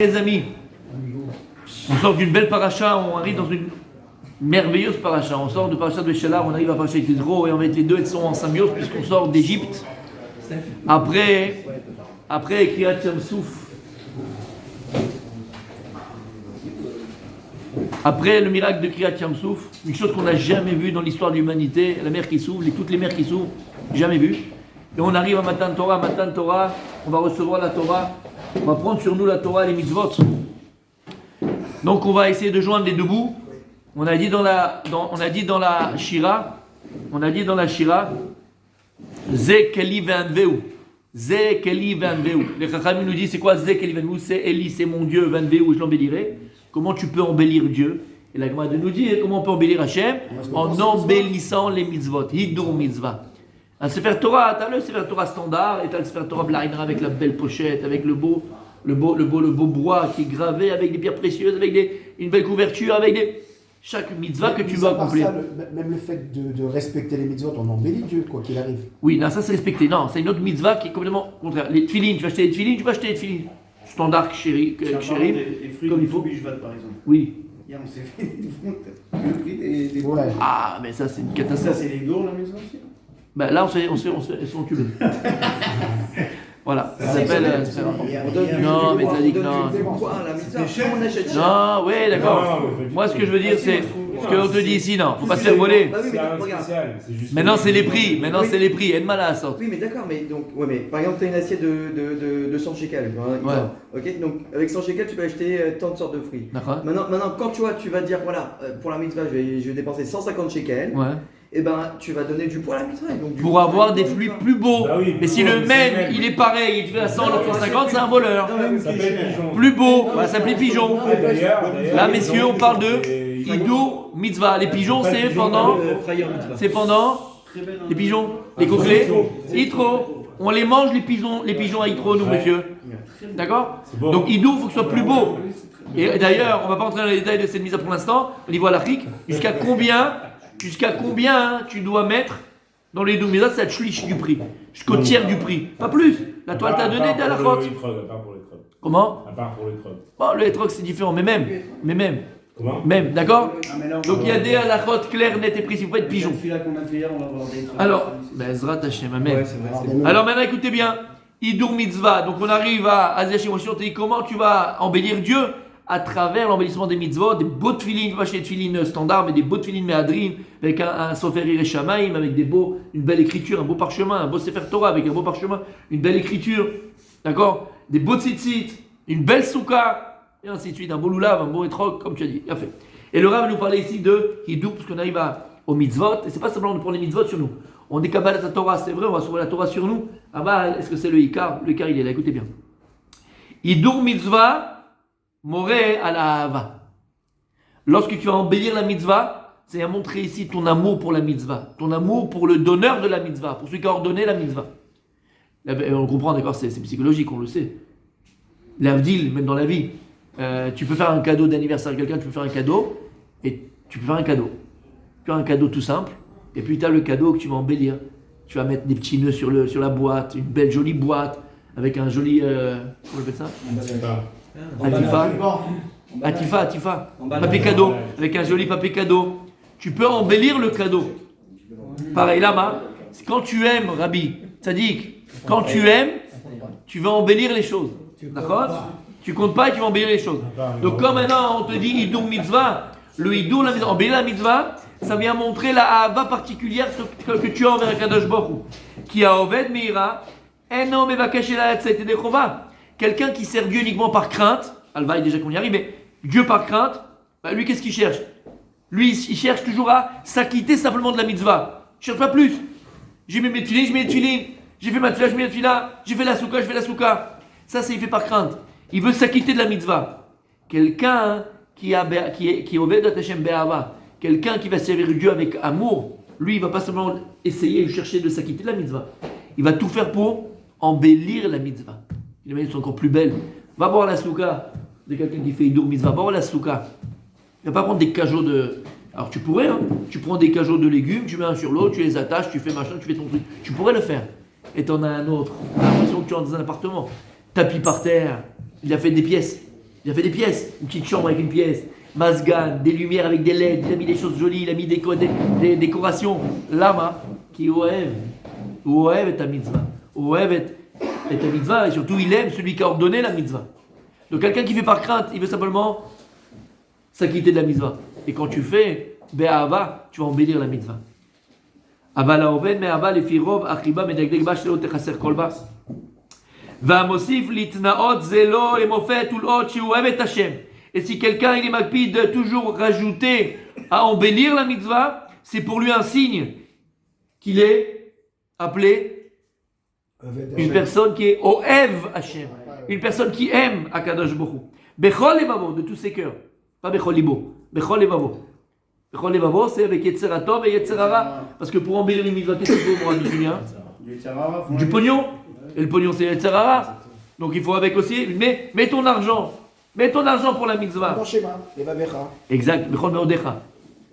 Les amis, on sort d'une belle paracha, on arrive dans une merveilleuse paracha. On sort de paracha de Shelah, on arrive à paracha de Yitro et en fait les deux elles sont en symbiose puisqu'on sort d'Égypte. Après Kriyat Yam-Souf, après le miracle de Kriyat Yam-Souf, une chose qu'on n'a jamais vue dans l'histoire de l'humanité, la mer qui s'ouvre, toutes les mers qui s'ouvrent, jamais vu. Et on arrive à Matan Torah, on va recevoir la Torah. On va prendre sur nous la Torah et les mitzvot. Donc on va essayer de joindre les deux bouts. On a dit dans la Shira, Ze Keli Ve'anveu. Ze Keli Ve'anveu. Les Chachamim nous disent c'est quoi Ze Keli Ve'anveu? C'est Eli, c'est mon Dieu, Ve'anveu, je l'embellirai. Comment tu peux embellir Dieu? Et la Gemara nous dit comment on peut embellir Hachem? En embellissant les mitzvot. Hidur mitzvah. Un Sefer Torah, tu as le Sefer Torah standard et tu as le Sefer Torah Blainra avec la belle pochette, avec le beau bois qui est gravé avec des pierres précieuses, avec une belle couverture, avec chaque mitzvah que tu veux accomplir. Même le fait de respecter les mitzvot, on embellit Dieu, quoi qu'il arrive. Oui, non, ça c'est respecté. Non, c'est une autre mitzvah qui est complètement contraire. Les tefilines, tu vas acheter des tefilines, tu vas acheter des tefilines. Standard chéri, des fruits comme du il faut. Bishvat par exemple. Oui. Hier on s'est fait le prix des Ouais. Ah, mais ça c'est une catastrophe. Ça c'est les gourds la maison aussi. Ben, là, on se fait enculer. Voilà, ça s'appelle. Non, mais t'as dit que non. Non, oui, d'accord. Moi, ce que je veux dire, c'est. Ce qu'on te dit ici, non, faut pas se faire voler. Maintenant, c'est les prix. Aide mal à la sorte. Oui, mais d'accord, mais donc, ouais, mais par exemple, tu as une assiette de 100 shekels. Ouais. Ok, donc avec 100 shekels, tu peux acheter tant de sortes de fruits. D'accord. Maintenant, quand tu vas dire, voilà, pour la mitzvah, je vais dépenser 150 shekels. Ouais. Et ben, tu vas donner du poids à la mitzvah. Donc, Pour avoir des fruits plus beaux. Bah oui, mais si le même, il est pareil, il te fait à 100, l'autre 150, c'est un voleur. Plus beau, ça s'appelle pigeon. Là, messieurs, on parle de Hidur mitzvah. Les pigeons, c'est pendant. Les pigeons, les coquelets, Yitro. On les mange, les pigeons à Yitro, nous, monsieur. D'accord? Donc, Hidur, il faut que ce soit plus beau. Et d'ailleurs, on ne va pas entrer dans les détails de cette mise à pour l'instant, au niveau halachique. Jusqu'à combien tu dois mettre dans les deux mitzvot, c'est la shlish du prix. Jusqu'au tiers du prix. Pas plus. La toile t'a donné de la faute. Comment? À part pour les trocs. Bon, le hétrog c'est différent, mais même. Comment? Même, d'accord? Donc il y a des des halachot claires, nettes et précises. Vous pouvez être pigeon. Celui-là qu'on a fait hier, on va voir des trucs. Alors, Ezra Tachem, amen. Ouais, c'est vrai. Alors maintenant, écoutez bien. Hidur mitzvah. Donc on arrive à Azia on te dit comment tu vas embellir Dieu à travers l'embellissement des mitzvot, des beaux tefilines, pas chez les tefilines standards, mais des beaux tefilines méadrim, avec un sofer et shamaim, avec une belle écriture, un beau parchemin, un beau sefer Torah avec un beau parchemin, une belle écriture, d'accord? Des beaux tzitzit, une belle souka, et ainsi de suite, un beau loulav, un beau étrog, comme tu as dit. Bien fait. Et le Rav nous parlait ici de Hidur, parce qu'on arrive aux mitzvot, et c'est pas simplement de prendre les mitzvot sur nous. On est Kabbalat la Torah, c'est vrai, on va sauver la Torah sur nous. Ah bah, est-ce que c'est le Ikar? Le Ikar, il est là, écoutez bien. Hidur mitzvah, Moré à la Hava. Lorsque tu vas embellir la mitzvah, c'est à montrer ici ton amour pour la mitzvah, ton amour pour le donneur de la mitzvah, pour celui qui a ordonné la mitzvah. On comprend, d'accord, c'est psychologique, on le sait. L'avdil, même dans la vie, tu peux faire un cadeau d'anniversaire à quelqu'un, tu peux faire un cadeau, et tu peux faire un cadeau. Tu as un cadeau tout simple, et puis tu as le cadeau que tu vas embellir. Tu vas mettre des petits nœuds sur la boîte, une belle jolie boîte, avec un joli. Comment on appelle ça? Atifa, papier cadeau, avec un joli papier cadeau. Tu peux embellir le cadeau. Pareil, Lama, quand tu aimes, Rabbi, Tzadik, quand tu aimes, tu vas embellir les choses. D'accord? Tu comptes pas et tu vas embellir les choses. Donc, comme maintenant on te dit Hidur mitzvah, le Hidur, la mitzvah, embellir la mitzvah, ça vient montrer la hava particulière que tu as envers Kadosh Baruch Hu. Qui a Oved Meira, un homme va cacher la tête des chova. Quelqu'un qui sert Dieu uniquement par crainte, Alvaï déjà qu'on y arrive, mais Dieu par crainte, bah lui qu'est-ce qu'il cherche? Lui il cherche toujours à s'acquitter simplement de la mitzvah. Il cherche pas plus. J'ai mis mes tefilines, je mets les tefilines. J'ai fait ma tefila, je mets la tefila. J'ai fait la souka, je fais la souka. Ça c'est il fait par crainte. Il veut s'acquitter de la mitzvah. Quelqu'un qui est Oved Hashem Be'ava, quelqu'un qui va servir Dieu avec amour, lui il va pas seulement essayer ou chercher de s'acquitter de la mitzvah. Il va tout faire pour embellir la mitzvah. Les manières sont encore plus belles. Va boire la souka de quelqu'un qui fait Hidur mitzvah. Va boire la souka. Il ne va pas prendre des cajots de. Alors tu pourrais, hein. Tu prends des cajots de légumes, tu mets un sur l'autre, tu les attaches, tu fais machin, tu fais ton truc. Tu pourrais le faire. Et t'en as un autre. Tu as l'impression que tu es dans un appartement. Tapis par terre. Il a fait des pièces. Il a fait des pièces, une petite chambre avec une pièce, Mazgan, des lumières avec des LED, il a mis des choses jolies, il a mis des décorations. Lama, qui Oev et ta mitzvah. Oev et ta mitzvah, et surtout il aime celui qui a ordonné la mitzvah. Donc quelqu'un qui fait par crainte, il veut simplement s'acquitter de la mitzvah. Et quand tu fais Be'ahava, tu vas embellir la mitzvah. Aval haoven me'ahava lefi rov achiba medagdeg ba shelo techaser kol ba. והמוסיף להתנאות זה לא למופת ולאות שהוא אוהב את השם. Et si quelqu'un il est makpid de toujours rajouter à embellir la mitzvah, c'est pour lui un signe qu'il est appelé une personne qui est Oev Hashem, une personne qui aime Akadosh Baruch Hu. Bechol levavo, de tous ses cœurs, pas Bechol libo, Bechol levavo. Bechol levavo, c'est avec Yetzer Hatov et Yetzer Hara, parce que pour embellir les mitzvahs, qu'est-ce qu'il faut pour un musulman? Du pognon. Et le pognon, c'est Yetzer Hara. Donc il faut avec aussi, mets ton argent. Mets ton argent pour la mitzvah. Dans le schéma, Levabecha. Exact. Bechol meodecha.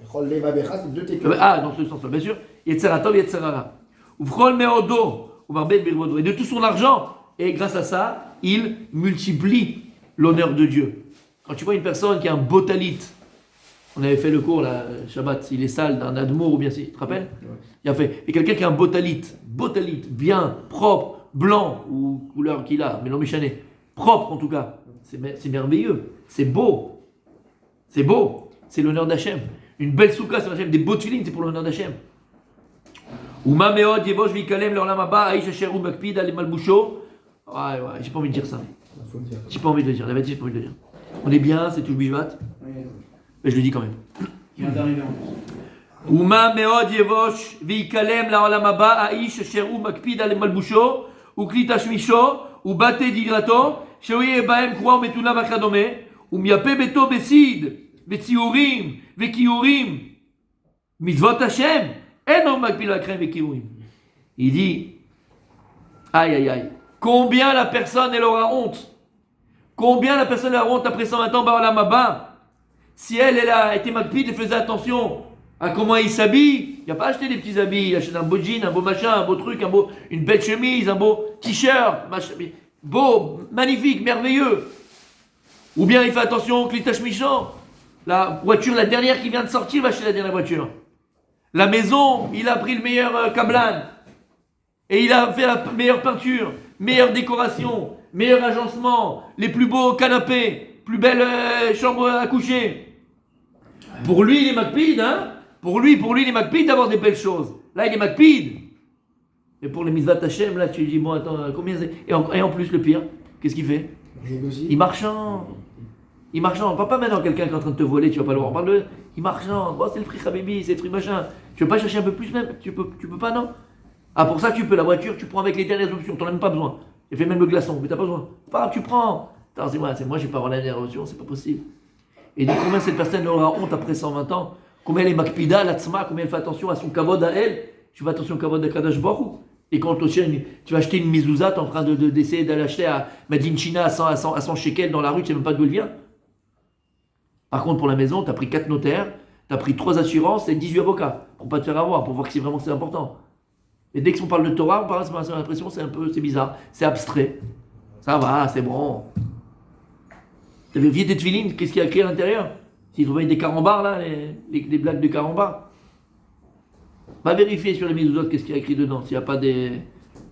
Bechol Levabecha, c'est deux techniques. Ah, dans ce sens-là, bien sûr. Yetzer Hatov, Yetzer Hara. Bechol meodo, Marbet birvodo. Et de tout son argent. Et grâce à ça, il multiplie l'honneur de Dieu. Quand tu vois une personne qui a un beau talit, on avait fait le cours là, Shabbat, s'il est sale d'un admour ou bien si, tu te rappelles? Il a fait. Et quelqu'un qui a un beau talit, bien, propre, blanc ou couleur qu'il a, mais non méchané, propre en tout cas, c'est merveilleux, c'est beau, c'est l'honneur d'Hachem. Une belle soukha sur Hachem, des beaux tefilines, c'est pour l'honneur d'Hachem. Uma meod yevosh vikalem leolam haba aish asher hu makpid al malbusho. Ouais, j'ai pas envie de dire ça. J'ai pas envie de le dire, la vérité, j'ai pas envie de le dire. On est bien, c'est tout le bishvat, mais je le dis quand même. Il vient d'arriver en plus. ומה מאוד יבוש ויקלם לעולם הבא האיש אשר הוא מקפיד על מלבושו וכלי תשמישו ובתי דירתו שהוא יהיה בהם קרועה ומתונה וכדומה ומייפה ביתו בסיד וציורים וכיורים מצוות השם אינו מקפיד על קרם וכיורים. Il dit aïe combien la personne elle aura honte, combien la personne elle aura honte après 120 ans בעולם הבא si elle a été makpid, elle faisait attention à comment il s'habille. Il n'a pas acheté des petits habits, il achète un beau jean, un beau machin, un beau truc, une belle chemise, un beau t-shirt, beau, magnifique, merveilleux. Ou bien il fait attention au clitage méchant. La voiture, la dernière qui vient de sortir, va acheter la dernière voiture. La maison, il a pris le meilleur kablan. Et il a fait la meilleure peinture, meilleure décoration, meilleur agencement, les plus beaux canapés, plus belle chambre à coucher. Pour lui, il est makpid, hein? Pour lui, il est makpid d'avoir des belles choses. Là, il est makpid. Et pour les mitzvot Hashem, là, tu lui dis, bon, attends, combien c'est? Et en plus, le pire, qu'est-ce qu'il fait? Il marchande. Pas maintenant quelqu'un qui est en train de te voler, tu vas pas le voir. Il marchande. Bon, c'est le prix Habibi, c'est le truc machin. Tu veux pas chercher un peu plus même? Tu peux pas, non? Ah, pour ça, tu peux. La voiture, tu prends avec les dernières options. T'en as même pas besoin. J'ai fait même le glaçon, mais t'as pas besoin. Pas grave, tu prends. Attends, c'est moi, j'ai pas avoir la dernière option, c'est pas possible. Et donc, combien cette personne aura honte après 120 ans? Combien elle est makpida, la tzma, combien elle fait attention à son kavod à elle? Tu fais attention au kavod de Kadosh Baruch Hu. Et quand tu vas acheter une mezouza, tu es en train d'essayer d'aller acheter à Madine China à 100 shekels dans la rue, tu sais même pas d'où elle vient. Par contre, pour la maison, tu as pris 4 notaires, tu as pris 3 assurances et 18 avocats pour pas te faire avoir, pour voir que c'est vraiment important. Et dès qu'on parle de Torah, on parle, c'est l'impression, c'est bizarre, c'est abstrait. Ça va, c'est bon. Tu avais vérifié tes tefilines, qu'est-ce qu'il y a écrit à l'intérieur? S'ils trouvaient des carambars là, les blagues de carambars. Va vérifier sur les mezuzot qu'est-ce qu'il y a écrit dedans, s'il n'y a pas des...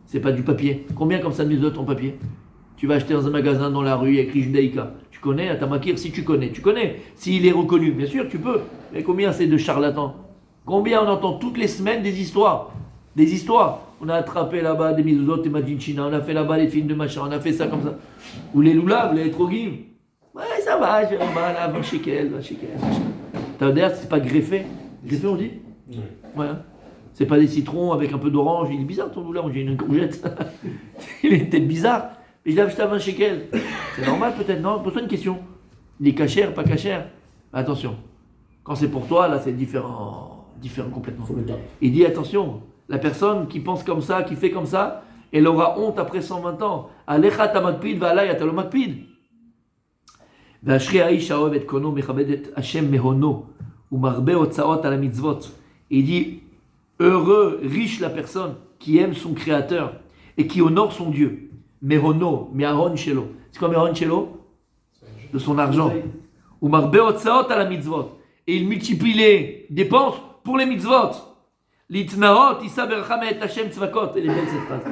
C'est pas du papier. Combien comme ça de mezuzot en papier? Tu vas acheter dans un magasin dans la rue, il y a écrit Judaïka. Tu connais, à Tamakir, si tu connais. S'il est reconnu, bien sûr, tu peux. Mais combien c'est de charlatans? Combien on entend toutes les semaines des histoires? On a attrapé là-bas des mezuzot et Madine China, on a fait là-bas les films de machin, on a fait ça comme ça. Ou les loulables, les trogim. Ouais, ça va, j'ai là, 20 shekels, machin. D'ailleurs, c'est pas greffé. Greffé, on dit? Ouais. C'est pas des citrons avec un peu d'orange. Il est bizarre ton loulab, j'ai une courgette. Il est peut-être bizarre. Mais je l'ai acheté à 20 shekels. C'est normal peut-être, non? Pose-toi une question. Il est cachère, pas cachère? Attention. Quand c'est pour toi, là, c'est différent complètement. Il dit attention, la personne qui pense comme ça, qui fait comme ça, elle aura honte après 120 ans. Alecha tamakpid va'alay atalo makpid. והאשרי האיש האוהב את קונו מכבד את השם מהונו ומרבה הוצאות על המצוות. Il dit heureux, riche la personne qui aime son créateur et qui honore son Dieu. Mehono, me'ahon shelo. C'est quoi me'ahon shelo? de son argent. Ou marbe otsaot à la mitzvot. Et il multiplie les dépenses pour les mitzvot. L'itnaot, Issa beracha me'et Hashem tzvakot. Elle est belle cette phrase.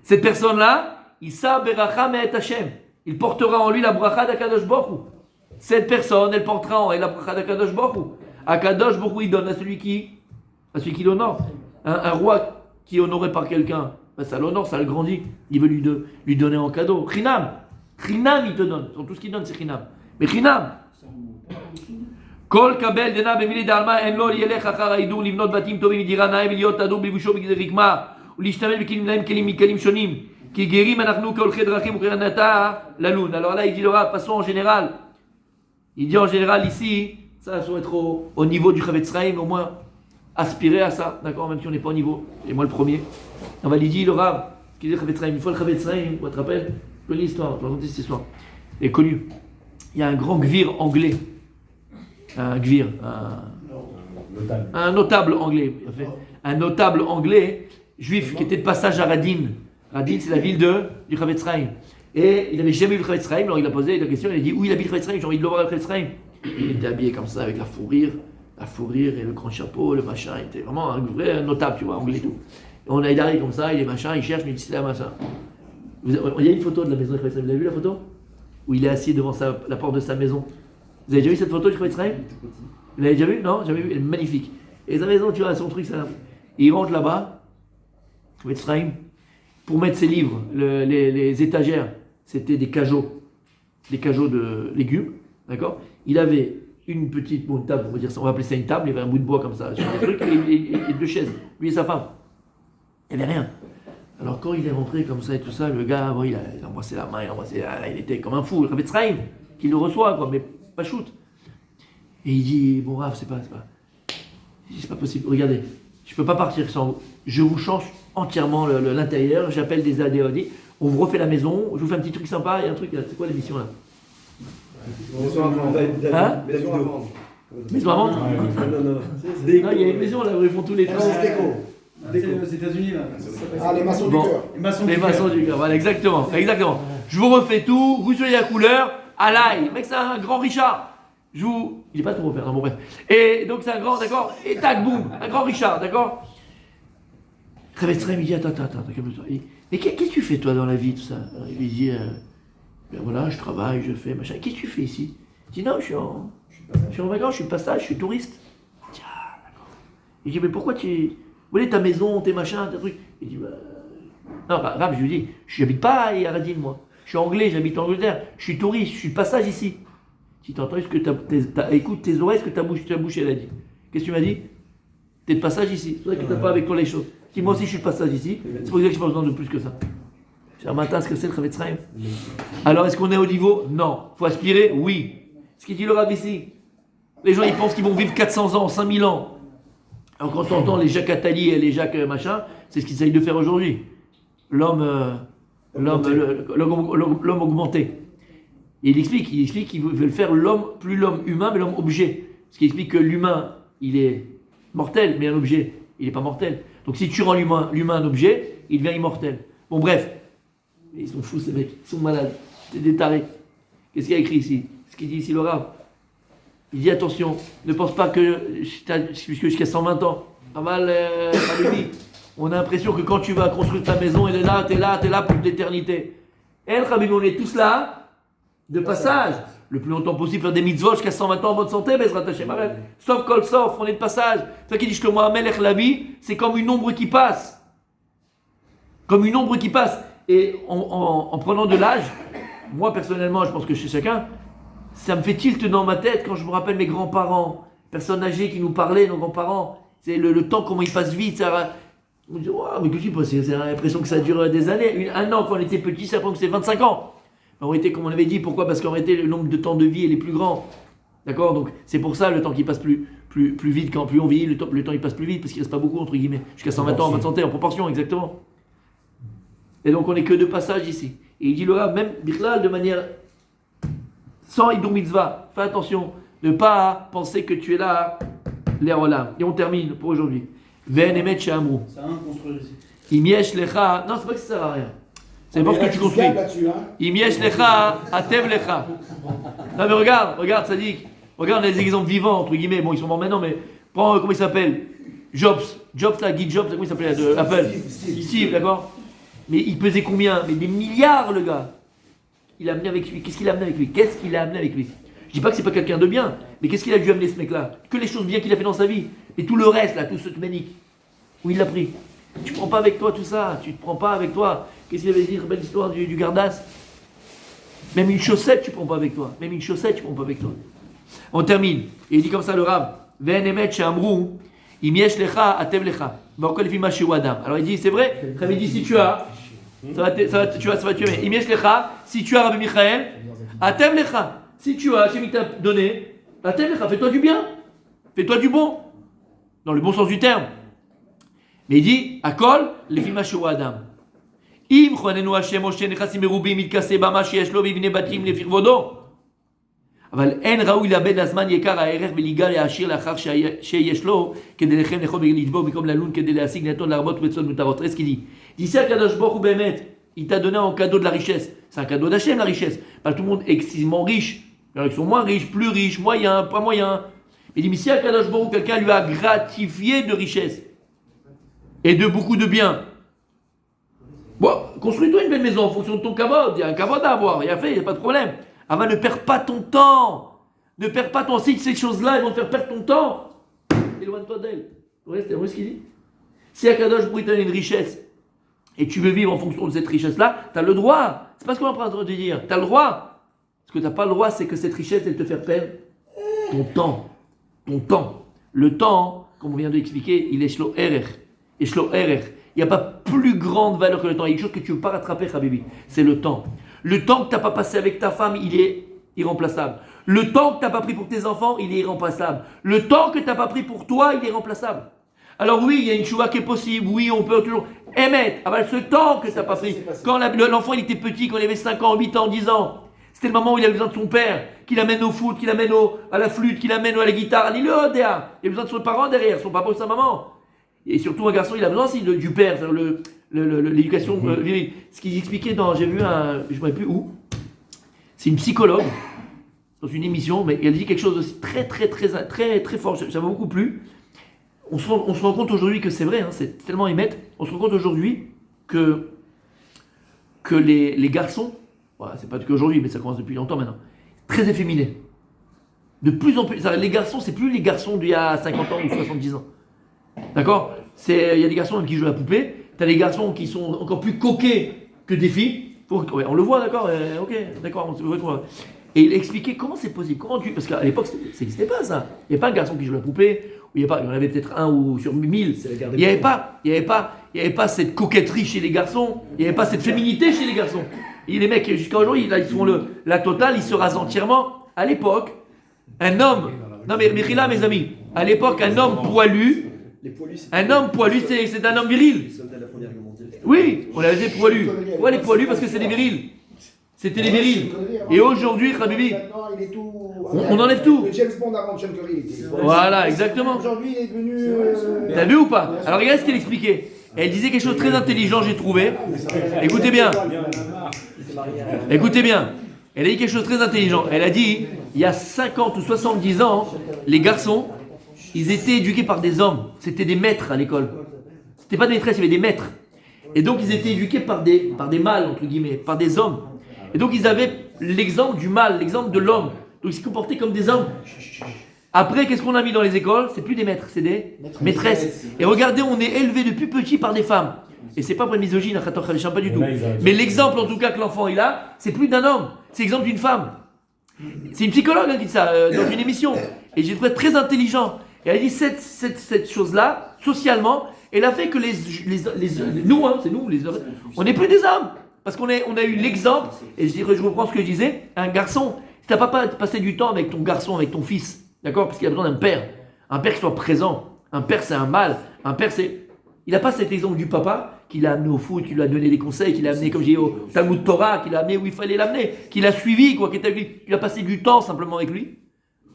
Cette personne-là, Issa beracha me'et Hashem. Il portera en lui la bracha d'Akadosh Baruch Hu. Cette personne, elle portera en elle la bracha d'Akadosh Baruch Hu. Akadosh Baruch Hu, il donne à celui qui l'honore. Un roi qui est honoré par quelqu'un, ben ça l'honore, ça le grandit. Il veut lui donner en cadeau. Chinam. Chinam, il te donne. Tout ce qu'il donne, c'est Chinam. Mais Chinam. Kol kabel dena b'mili d'alma en lo yelech achar ha'idur livnot batim tovim midira na'em v'liot ador b'libusho b'geder rikma ולהשתמש בכלים להם כלים מכלים שונים כי גרים אנחנו כהולכי דרכים וכרנתה ללון. Alors là il dit le Rav, façon en général, il dit en général ici, ça doit être au niveau du Chavetz Chaim, au moins aspirer à ça, d'accord, même si on n'est pas au niveau, et moi le premier. On va lui dire le Rav, ce qu'il dit le Chavetz Chaim, une fois le Chavetz Chaim, tu te rappelles, je connais l'histoire, je vais raconter cette histoire, elle est connue. Il y a un grand gvir anglais, un notable anglais, un notable anglais juif qui était de passage à Radin. Radin, c'est la ville du Chavetz Chaim. Et il n'avait jamais vu le Chavetz Chaim, alors il a posé la question, il a dit où il habite le Chavetz Chaim, j'ai envie de le voir le Chavetz Chaim. Il était habillé comme ça avec la fourrure et le grand chapeau, le machin, il était vraiment un vrai notable, tu vois, anglais et tout. Et on a arrivé comme ça, il est machin, il cherche, mais il dit c'est là, machin. Il y a une photo de la maison du Chavetz Chaim, vous avez vu la photo? Où il est assis devant la porte de sa maison. Vous avez déjà vu cette photo du Chavetz Chaim? Vous l'avez déjà vu? Non? Jamais vu? Elle est magnifique. Et sa maison, tu vois, son truc, ça. Et il rentre là-bas, Chavetz Chaim, pour mettre ses livres, les étagères, c'était des cajots de légumes, d'accord? Il avait une petite table, on va appeler ça une table, il y avait un bout de bois comme ça, sur des trucs, et deux chaises, lui et sa femme. Il n'y avait rien. Alors quand il est rentré comme ça et tout ça, le gars, bon, il a embrassé la main, il était comme un fou, le Chavetz Chaim, qui le reçoit, quoi, mais pas shoot. Et il dit, bon Rav, c'est pas possible, regardez, je peux pas partir sans vous, je vous change entièrement l'intérieur, j'appelle des ADOD, on vous refait la maison, je vous fais un petit truc sympa, il y a un truc, c'est quoi l'émission là? Maison à vendre. Hein? Maison à vendre. Maison à vendre? Non, Non, il y a une maison là où ils font tous les trucs. C'est aux États-Unis là. Ah, les maçons Bon. du cœur. Les maçons du cœur, voilà, exactement. Je vous refais tout, vous soyez la couleur, à l'ail. Mec, c'est un grand Richard. Il est pas trop repère, non, bon bref. Et donc c'est un grand, d'accord? Et tac, boum, un grand Richard, d'accord? Chavetz Chaim, il dit, attends, calme-toi. Mais qu'est-ce que tu fais toi dans la vie, tout ça? Alors, il lui dit, ben voilà, je travaille, je fais, machin. Qu'est-ce que tu fais ici? Il dit, non, je suis en vacances, je suis passage, je suis touriste. Il dit, ah, d'accord. Il dit, mais pourquoi tu... Où est ta maison, tes machins, tes trucs? Il dit, bah... Non, Rav, je lui dis, j'habite pas à Radin, moi. Je suis anglais, j'habite en Angleterre. Je suis touriste, je suis passage ici. Si tu entends, écoute tes oreilles, est-ce que ta bouche, elle a dit? Qu'est-ce que tu m'as dit? T'es de passage ici. C'est vrai que t'as pas avec toi les choses. Si moi aussi je suis de passage ici, c'est pour ça que j'ai pas besoin de plus que ça. C'est un matin, ce que c'est le Chavetz Chaim. Alors, est-ce qu'on est au niveau? Non. Faut aspirer? Oui. Ce qu'il dit le Rav ici. Les gens, ils pensent qu'ils vont vivre 400 ans, 5000 ans. Alors, quand on entend les Jacques Attali et les Jacques machin, c'est ce qu'ils essayent de faire aujourd'hui. L'homme augmenté. Et il explique qu'ils veulent faire plus l'homme humain, mais l'homme objet. Ce qui explique que l'humain, il est mortel, mais un objet, il n'est pas mortel. Donc si tu rends l'humain un objet, il devient immortel. Bon bref, ils sont fous ces mecs, ils sont malades, c'est des tarés. Qu'est-ce qu'il y a écrit ici? Ce qu'il dit ici le Rav. Il dit attention, ne pense pas que jusqu'à 120 ans, on a l'impression que quand tu vas construire ta maison, elle est là, t'es là pour l'éternité. Et on est tous là, de passage, le plus longtemps possible, faire des mitzvot jusqu'à 120 ans en bonne santé, Bezrat Hashem, sauf kol sauf, on est de passage. C'est ça qui dit que moi, Melech la vie, c'est comme une ombre qui passe. Comme une ombre qui passe. Et en prenant de l'âge, moi personnellement, je pense que chez chacun, ça me fait tilt dans ma tête quand je me rappelle mes grands-parents, personnes âgées qui nous parlaient, nos grands-parents. C'est le temps, comment il passe vite. Ça, on me dit, oh, mais que tu penses? C'est l'impression que ça dure des années. Un an quand on était petit, ça prend que c'est 25 ans. En réalité, comme on avait dit, pourquoi? Parce qu'en réalité, le nombre de temps de vie est plus grand. D'accord? Donc, c'est pour ça le temps qui passe plus vite. Quand plus on vieillit, le temps il passe plus vite, parce qu'il ne reste pas beaucoup, entre guillemets. Jusqu'à 120 ans en bonne santé, en proportion, exactement. Et donc, on n'est que de passage ici. Et il dit le Rav, même Bichlal, de manière sans Hidur Mitzvah, fais attention, ne pas penser que tu es là, les Olam. Et on termine pour aujourd'hui. Ven emet she'amru. Ça a un construire ici. Im yesh lecha. Non, c'est pas que ça sert à rien. Ça dépend ce que tu construis. là-dessus, hein. Imiesh lecha, atev lecha. Non mais regarde, Sadik. Regarde les exemples vivants, entre guillemets. Bon, ils sont morts maintenant, mais prends, comment il s'appelle? Jobs là, Guy Jobs, comment il s'appelait de Apple? Steve, d'accord? Mais il pesait combien? Mais des milliards, le gars. Il a amené avec lui. Qu'est-ce qu'il a amené avec lui? Je dis pas que c'est pas quelqu'un de bien, mais qu'est-ce qu'il a dû amener ce mec-là? Que les choses bien qu'il a fait dans sa vie. Et tout le reste, là, tout ce manique. Où il l'a pris? Tu prends pas avec toi tout ça, tu te prends pas avec toi. Qu'est-ce qu'il avait dit? Belle histoire du Gardas. Même une chaussette, tu prends pas avec toi. On termine. Et il dit comme ça le Rav. Ven emet she'amru, im yesh lecha, atev lecha. V'akol lefi ma shehu adam. Alors il dit, c'est vrai. Il dit, si tu as, ça va tuer. Im yesh lecha, si tu as Rabbi Michael, atev lecha. Si tu as, Hachem t'a donné, atev lecha, fais-toi du bien. Fais-toi du bon. Dans le bon sens du terme. Mais il dit, akol lefi ma shehu adam. אם חוננו השם משה נכסים מרובים מתכסה במה שיש לו ויבנה בתים לפי כבודו. אבל אין ראוי לאבד לזמן יקר הערך ולהיגע להעשיר לאחר שיש לו כדי לכם לאכול ולשבור במקום ללון כדי להשיג נטון להרבות ובצעות מותרות. ראה ce qu'il dit. D'ici הקדוש ברוך הוא באמת, il t'a donné un cadeau de la richesse. C'est un cadeau d'Hachem la richesse. Pas tout le monde est excessivement riche. Il y en a qui sont moins riches, plus riches, moyens, pas moyens. Il dit mais si Akadosh Baruch Hu, quelqu'un lui a gratifié de richesse et de beaucoup de biens. Bon, construis-toi une belle maison en fonction de ton kavod. Il y a un kavod à avoir, il y a fait, il n'y a pas de problème. Avant, ne perds pas ton temps. Ne perds pas ton temps. Si ces choses-là, elles vont te faire perdre ton temps, éloigne-toi d'elles. Vous voyez ce qu'il dit? Si Akadosh Baruch Hu t'a donné une richesse et tu veux vivre en fonction de cette richesse-là, tu as le droit. C'est pas ce qu'on est en train de dire. Tu as le droit. Ce que tu n'as pas le droit, c'est que cette richesse, elle te fait perdre ton temps. Ton temps. Le temps, comme on vient de l'expliquer, il est shlo erech. Et shlo erech. Il n'y a pas plus grande valeur que le temps. Il y a une chose que tu ne veux pas rattraper, Habibi. C'est le temps. Le temps que tu n'as pas passé avec ta femme, il est irremplaçable. Le temps que tu n'as pas pris pour tes enfants, il est irremplaçable. Le temps que tu n'as pas pris pour toi, il est irremplaçable. Alors oui, il y a une chouva qui est possible. Oui, on peut toujours émettre. Avec ce temps que tu n'as pas pris. Quand l'enfant il était petit, quand il avait 5 ans, 8 ans, 10 ans, c'était le moment où il avait besoin de son père, qu'il amène au foot, qu'il amène à la flûte, qu'il amène à la guitare. Il a besoin de son parent derrière, son papa ou sa maman. Et surtout, un garçon, il a besoin aussi du père, l'éducation virile. Ce qu'il expliquait j'ai vu je ne sais plus où, c'est une psychologue, dans une émission, mais elle dit quelque chose de très fort, ça m'a beaucoup plu. On se rend compte aujourd'hui que c'est vrai, hein, c'est tellement émettre, on se rend compte aujourd'hui que les garçons, voilà, c'est pas qu'aujourd'hui, mais ça commence depuis longtemps maintenant, très efféminés. De plus en plus, les garçons, c'est plus les garçons d'il y a 50 ans ou 70 ans. D'accord? Il y a des garçons qui jouent à la poupée, tu as des garçons qui sont encore plus coquets que des filles. Ouais, on le voit, d'accord? Ok, d'accord. Et il expliquait comment c'est possible. Parce qu'à l'époque, ça n'existait pas ça. Il n'y avait pas un garçon qui joue à la poupée, il y en avait peut-être un ou sur 1000. Il n'y avait pas cette coquetterie chez les garçons, il n'y avait pas cette féminité chez les garçons. Et les mecs, jusqu'à aujourd'hui, ils font la totale, ils se rasent entièrement. À l'époque, un homme, non mais là, mes amis, à l'époque, un homme poilu, c'est un homme viril. Oui, on l'avait dit poilu. Pourquoi les poilus? Parce que c'est des virils. C'était les virils. Et aujourd'hui, Habibi, on enlève tout. Le James Bond avant Sean Connery. Voilà, exactement. Aujourd'hui, il est devenu. T'as vu ou pas? Alors regarde ce qu'elle expliquait. Elle disait quelque chose de très intelligent, j'ai trouvé. Écoutez bien. Elle a dit quelque chose de très intelligent. Elle a dit, il y a 50 ou 70 ans, les garçons, ils étaient éduqués par des hommes. C'était des maîtres à l'école. C'était pas des maîtresses, il y avait des maîtres. Et donc ils étaient éduqués par des mâles, entre guillemets, par des hommes. Et donc ils avaient l'exemple du mâle, l'exemple de l'homme. Donc ils se comportaient comme des hommes. Après, qu'est-ce qu'on a mis dans les écoles? C'est plus des maîtres, c'est des maîtresses. Et regardez, on est élevé depuis petit par des femmes. Et c'est pas pour une misogyne, pas du tout. Mais l'exemple en tout cas que l'enfant il a, c'est plus d'un homme, c'est l'exemple d'une femme. C'est une psychologue qui dit ça dans une émission. Et j'ai trouvé très intelligent. Et elle a dit cette chose-là, socialement, elle a fait que nous, hein, c'est nous, on n'est plus des hommes. Parce qu'on a eu l'exemple, et je reprends ce que je disais, un garçon, si tu n'as pas passé du temps avec ton garçon, avec ton fils, d'accord? Parce qu'il a besoin d'un père qui soit présent. Un père, c'est un mâle. Un père, c'est... Il n'a pas cet exemple du papa qui l'a amené au foot, qui lui a donné des conseils, qui l'a amené, comme je dis, au Talmud Torah, qui l'a amené où il fallait l'amener, qui l'a suivi, quoi, qui était avec lui. Il a passé du temps simplement avec lui.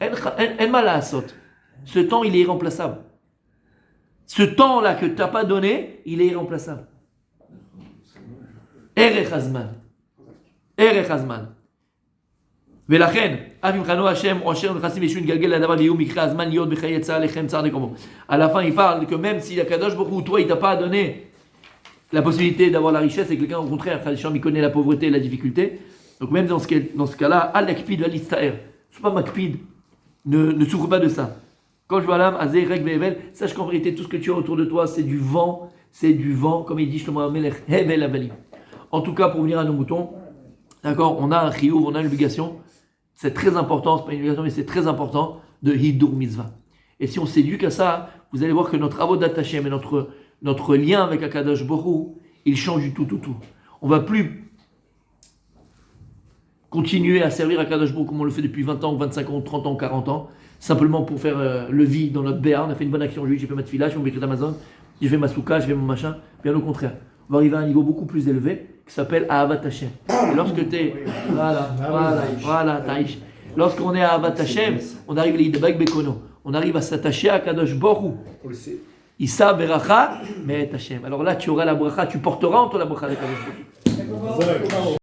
En mal à Assot. Ce temps, il est irremplaçable. Ce temps-là que tu n'as pas donné, il est irremplaçable. Erech Hazman. Erech Hazman. ולכן, אף אם חנו השם או אשר נכנסים ישו נגלגל לדבר ויהיו מקרה הזמן להיות בחיי יצא עליכם צער דקומו. À la fin, il parle que même si Akadosh Baruch Hu, toi, il t'a pas donné la possibilité d'avoir la richesse et quelqu'un, au contraire, il connaît la pauvreté et la difficulté. Donc même dans ce cas-là, al-akpid al-istaer. Sois pas makpid. Ne souffre pas de ça. Quand je vois l'âme, azé, rek, ve'evel, sache qu'en vérité, tout ce que tu as autour de toi, c'est du vent, comme il dit Shlomo HaMelech, hevel avalim. En tout cas, pour venir à nos moutons, d'accord, on a un chiyuv, on a une obligation. C'est très important, c'est pas une obligation, mais c'est très important de hidur mitzvah. Et si on s'éduque à ça, vous allez voir que notre avodat Hashem et notre lien avec Akadosh Baruch Hu, il change du tout au tout. On va plus continuer à servir Akadosh Baruch Hu comme on le fait depuis 20 ans, 25 ans, 30 ans, 40 ans, simplement pour faire le vide dans notre béa. On a fait une bonne action aujourd'hui, j'ai fait ma tefila, j'ai fait mon béchet d'Amazon, j'ai fait ma souka, j'ai fait mon machin. Bien au contraire, on va arriver à un niveau beaucoup plus élevé qui s'appelle Ahavat Hashem. Et lorsque tu es, voilà, Taïch. Lorsqu'on est à Ahavat Hashem, on arrive à l'Idbak Bekono. On arrive à s'attacher à Kadosh Baruch Hu. Issa Beracha, mais Hashem. Alors là, tu auras la bracha, tu porteras en toi la bracha de Kadosh Baruch Hu.